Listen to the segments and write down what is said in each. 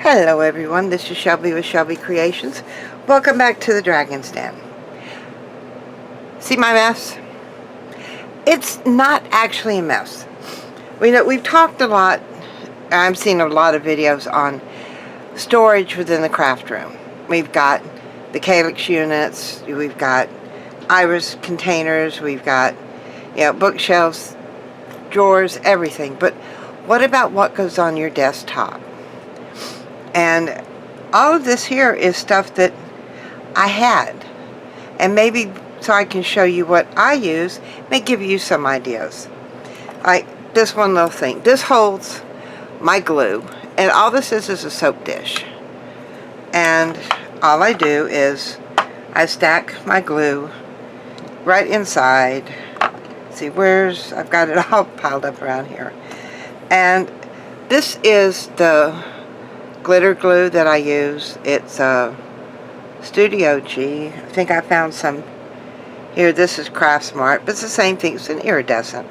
Hello everyone, this is Shelby with Shelby Creations. Welcome back to the Dragon's Den. See my mess? It's not actually a mess. We've talked a lot, I've seen a lot of videos on storage within the craft room. We've got the calyx units, we've got iris containers, we've got bookshelves, drawers, everything. But what about what goes on your desktop? And all of this here is stuff that I had. And maybe so I can show you what I use, may give you some ideas. Like this one little thing. This holds my glue. And all this is a soap dish. And all I do is I stack my glue right inside. See, I've got it all piled up around here. And this is the glitter glue that I use. It's Studio G. I think I found some here. This is Craft Smart, but it's the same thing. It's an iridescent.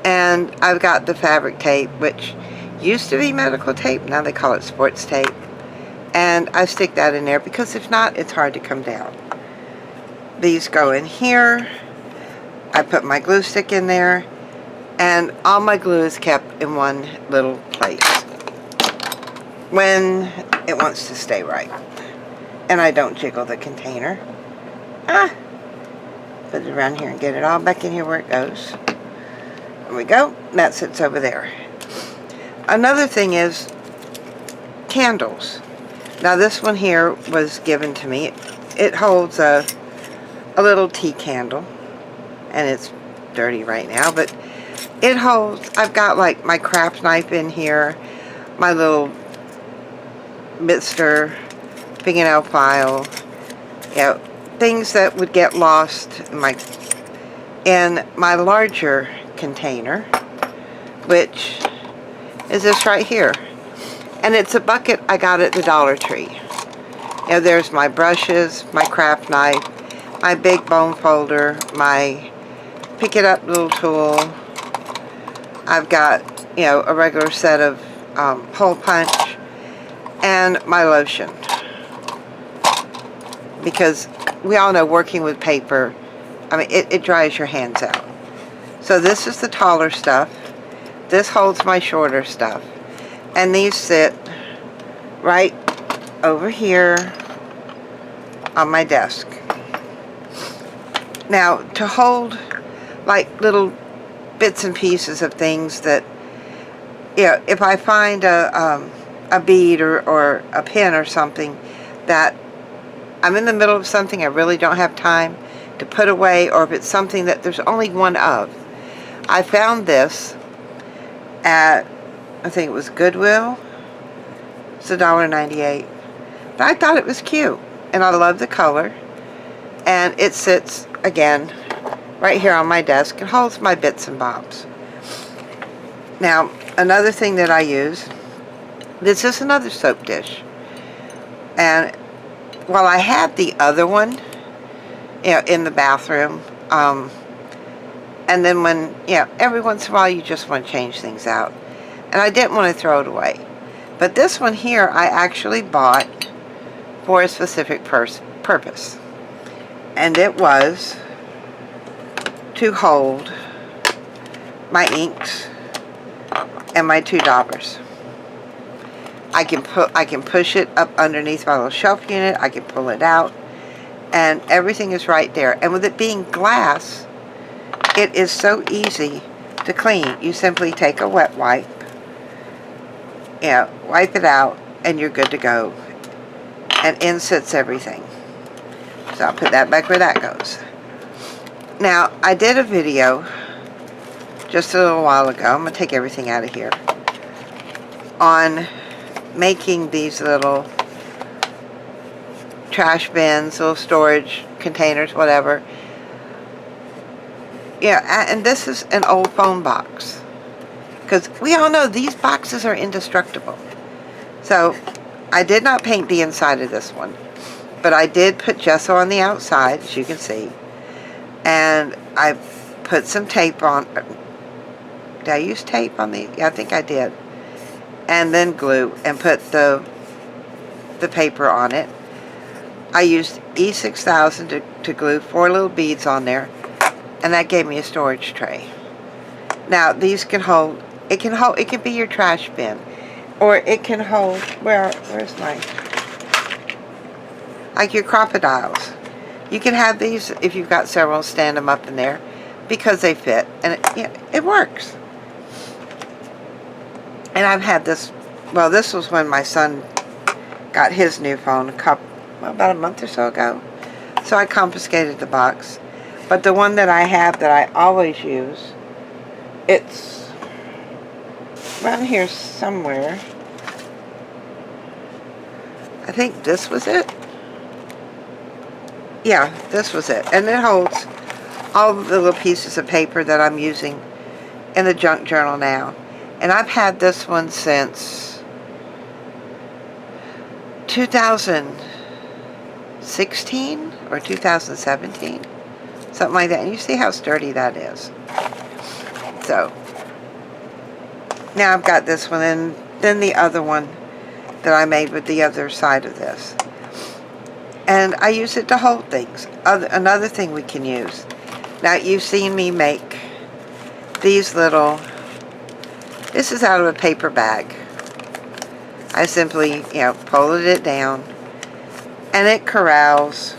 And I've got the fabric tape, which used to be medical tape. Now they call it sports tape. And I stick that in there because if not, it's hard to come down. These go in here. I put my glue stick in there. And all my glue is kept in one little place when it wants to stay right. And I don't jiggle the container. Put it around here and get it all back in here where it goes. There we go. That sits over there. Another thing is candles. Now this one here was given to me. It holds a little tea candle. And it's dirty right now, but it holds, I've got like my craft knife in here, my little Mister fingernail file, things that would get lost in my larger container, which is this right here. And it's a bucket I got at the Dollar Tree. There's my brushes, my craft knife, my big bone folder, my pick it up little tool. I've got, a regular set of hole punch and my lotion. Because we all know working with paper, it dries your hands out. So this is the taller stuff. This holds my shorter stuff. And these sit right over here on my desk. Now, to hold like little bits and pieces of things that, if I find a bead or a pin or something that I'm in the middle of something I really don't have time to put away, or if it's something that there's only one of. I found this at, I think it was Goodwill. It's $1.98. But I thought it was cute, and I love the color. And it sits, again, right here on my desk. It holds my bits and bobs. Now, another thing that I use, this is another soap dish. And while I had the other one, in the bathroom, and then when, every once in a while you just want to change things out. And I didn't want to throw it away. But this one here I actually bought for a specific purpose. And it was to hold my inks and my 2 daubers. I can push it up underneath my little shelf unit. I can pull it out, and everything is right there. And with it being glass, it is so easy to clean. You simply take a wet wipe, wipe it out, and you're good to go. And in sits everything. So I'll put that back where that goes. Now, I did a video just a little while ago. I'm going to take everything out of here. On making these little trash bins, little storage containers, whatever. And this is an old phone box. Because we all know these boxes are indestructible. So, I did not paint the inside of this one. But I did put gesso on the outside, as you can see. And I put some tape on. Did I use tape on the? Yeah, I think I did. and then glue and put the paper on it. I used E6000 to glue 4 little beads on there, and that gave me a storage tray. Now these can hold, it can be your trash bin, or it can hold, where's my, like your crocodiles. You can have these, if you've got several, stand them up in there because they fit, and it works. And I've had this, well, this was when my son got his new phone about a month or so ago. So I confiscated the box. But the one that I have that I always use, it's around here somewhere. I think this was it. Yeah, this was it. And it holds all the little pieces of paper that I'm using in the junk journal now. And I've had this one since 2016 or 2017. Something like that. And you see how sturdy that is. So, now I've got this one, and then the other one that I made with the other side of this. And I use it to hold things. Another thing we can use. Now, you've seen me make these little, this is out of a paper bag. I simply, folded it down, and it corrals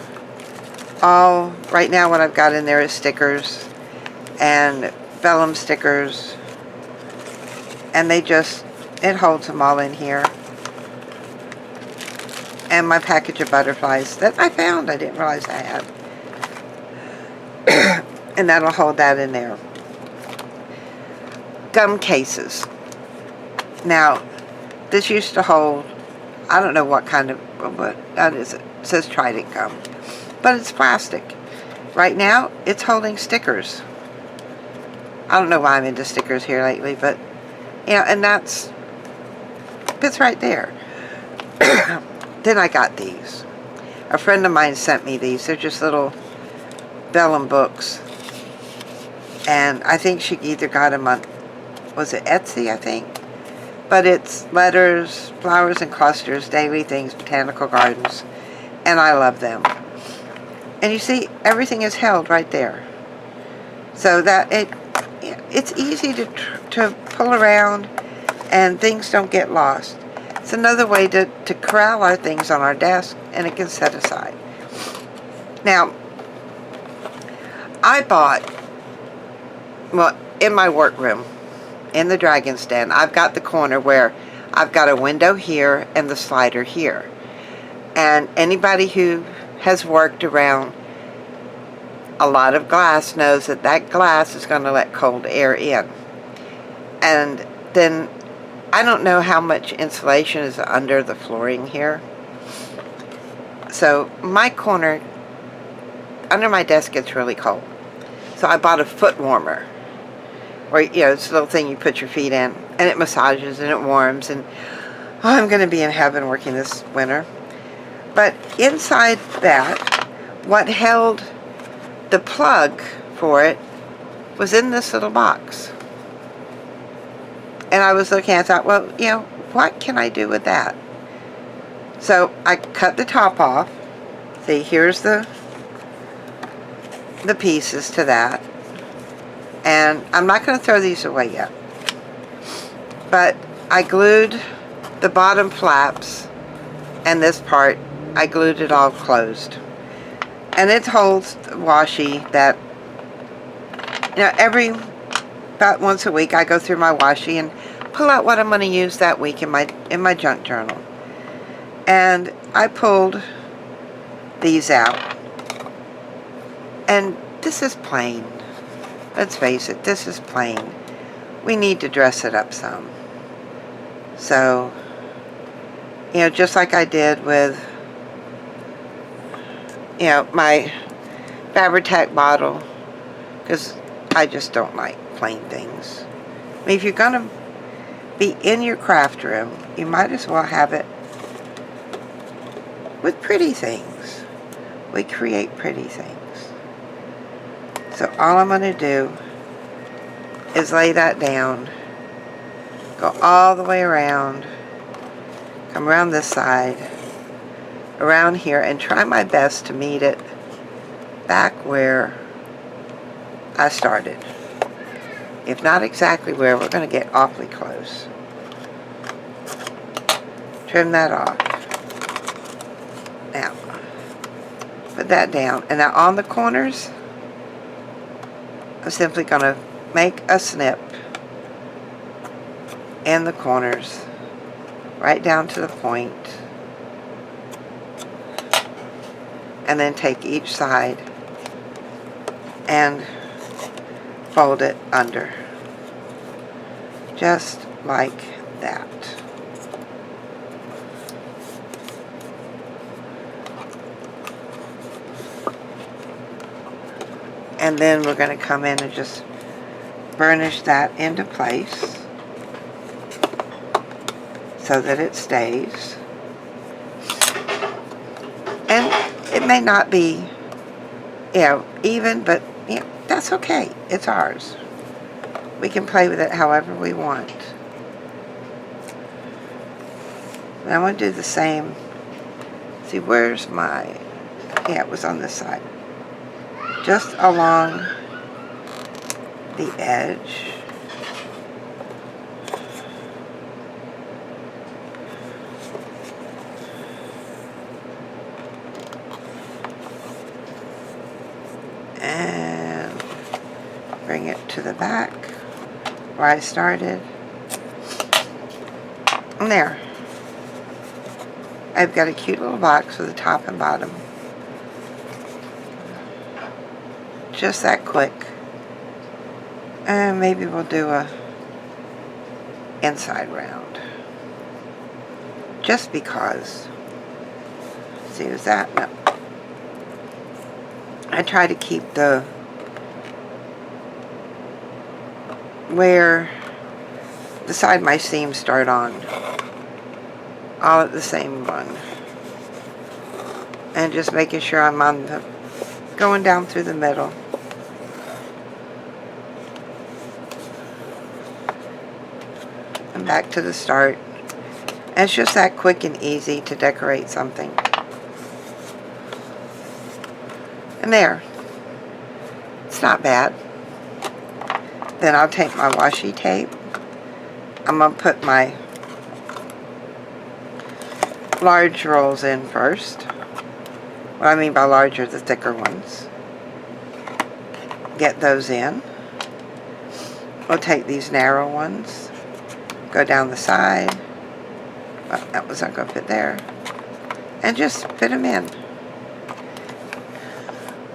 all, right now what I've got in there is stickers and vellum stickers, and it holds them all in here. And my package of butterflies that I found, I didn't realize I had. And that'll hold that in there. Gum cases. Now, this used to hold, I don't know what kind of, what that is. It says Trident gum. But it's plastic. Right now, it's holding stickers. I don't know why I'm into stickers here lately, but, and it's right there. Then I got these. A friend of mine sent me these. They're just little vellum books. And I think she either got them on, was it Etsy, I think? But it's letters, flowers and clusters, daily things, botanical gardens. And I love them. And you see, everything is held right there. So that it's easy to pull around, and things don't get lost. It's another way to corral our things on our desk, and it can set aside. Now, I bought, well, in my workroom, in the Dragon's Den, I've got the corner where I've got a window here and the slider here. And anybody who has worked around a lot of glass knows that that glass is going to let cold air in. And then I don't know how much insulation is under the flooring here. So my corner under my desk gets really cold. So I bought a foot warmer, where it's a little thing you put your feet in, and it massages and it warms, and I'm going to be in heaven working this winter. But inside that, what held the plug for it was in this little box. And I was looking, I thought, well, what can I do with that? So I cut the top off. See, here's the pieces to that. And I'm not going to throw these away yet. But I glued the bottom flaps, and this part, I glued it all closed. And it holds the washi that, about once a week I go through my washi and pull out what I'm going to use that week in my junk journal. And I pulled these out. And this is plain. Let's face it, this is plain. We need to dress it up some. So, just like I did with my Fabri-Tac bottle, because I just don't like plain things. I mean, if you're going to be in your craft room, you might as well have it with pretty things. We create pretty things. So all I'm going to do is lay that down, Go all the way around. Come around this side. Around here. And try my best to meet it back where I started. If not exactly where, we're going to get awfully close. Trim that off. Now, put that down. And now on the corners, I'm simply going to make a snip in the corners, right down to the point. And then take each side and fold it under. Just like that. And then we're going to come in and just burnish that into place so that it stays. And it may not be, even, but that's okay. It's ours. We can play with it however we want. And I want to do the same. See, where's my, it was on this side. Just along the edge. And bring it to the back where I started. And there. I've got a cute little box with the top and bottom. Just that quick. And maybe we'll do a inside round. Just because. See, was that? No. I try to keep the where the side my seams start on all at the same one, and just making sure I'm on the going down through the middle. And back to the start. And it's just that quick and easy to decorate something. And there. It's not bad. Then I'll take my washi tape. I'm going to put my large rolls in first. What I mean by large are the thicker ones. Get those in. We'll take these narrow ones. Go down the side. Well, that was not going to fit there. And just fit them in.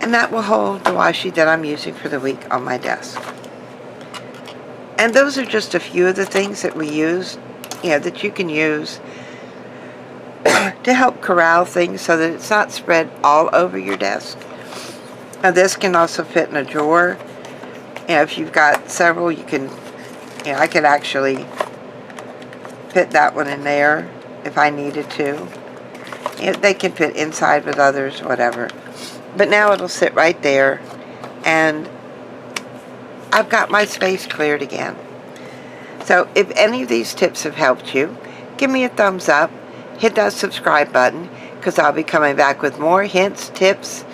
And that will hold the washi that I'm using for the week on my desk. And those are just a few of the things that we use, that you can use to help corral things so that it's not spread all over your desk. Now this can also fit in a drawer. If you've got several, you can, I could actually fit that one in there if I needed to. They can fit inside with others, whatever. But now it'll sit right there, and I've got my space cleared again. So if any of these tips have helped you, give me a thumbs up, hit that subscribe button, because I'll be coming back with more hints, tips,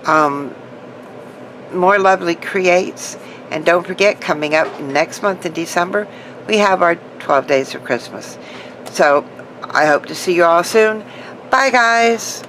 more lovely creates. And don't forget, coming up next month in December, we have our 12 days of Christmas. So I hope to see you all soon. Bye, guys.